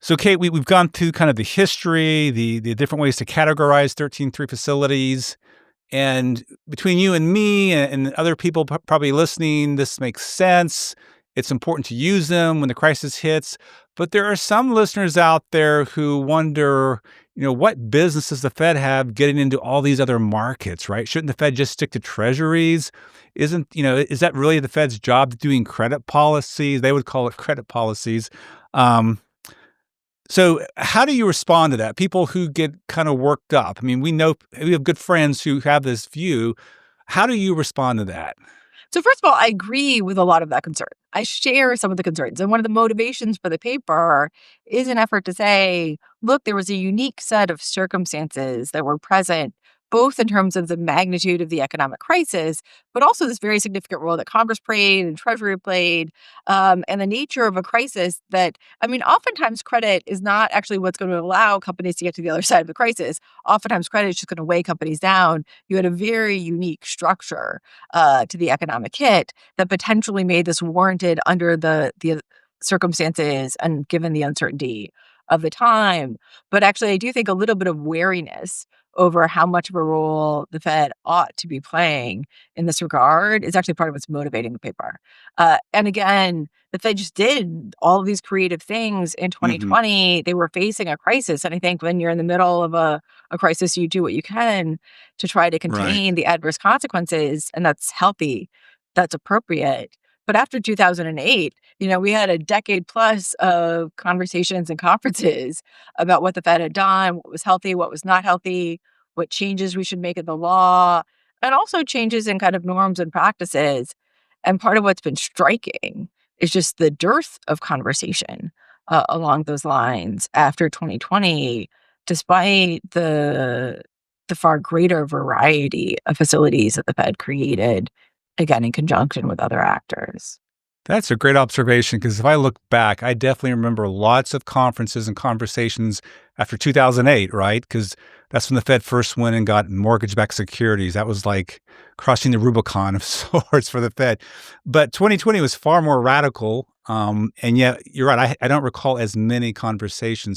So, Kate, we've gone through kind of the history, the different ways to categorize 13.3 facilities. And between you and me and other people probably listening, this makes sense. It's important to use them when the crisis hits. But there are some listeners out there who wonder, what business does the Fed have getting into all these other markets, right? Shouldn't the Fed just stick to treasuries? Is that really the Fed's job doing credit policies? They would call it credit policies. Um, so how do you respond to that? People who get kind of worked up. I mean, we have good friends who have this view. How do you respond to that? So first of all, I agree with a lot of that concern. I share some of the concerns. And one of the motivations for the paper is an effort to say, look, there was a unique set of circumstances that were present, both in terms of the magnitude of the economic crisis, but also this very significant role that Congress played and Treasury played, and the nature of a crisis that, I mean, oftentimes credit is not actually what's going to allow companies to get to the other side of the crisis. Oftentimes credit is just going to weigh companies down. You had a very unique structure to the economic hit that potentially made this warranted under the circumstances and given the uncertainty of the time. But actually, I do think a little bit of wariness over how much of a role the Fed ought to be playing in this regard is actually part of what's motivating the paper. And again, the Fed just did all of these creative things in Hmm. 2020. They were facing a crisis. And I think when you're in the middle of a crisis, you do what you can to try to Right. contain the adverse consequences. And that's healthy, that's appropriate. But after 2008, we had a decade plus of conversations and conferences about what the Fed had done, what was healthy, what was not healthy, what changes we should make in the law, and also changes in kind of norms and practices. And part of what's been striking is just the dearth of conversation along those lines after 2020, despite the far greater variety of facilities that the Fed created, again, in conjunction with other actors. That's a great observation because if I look back, I definitely remember lots of conferences and conversations after 2008, right? Because that's when the Fed first went and got mortgage-backed securities. That was like crossing the Rubicon of sorts for the Fed. But 2020 was far more radical. And yet, you're right. I don't recall as many conversations.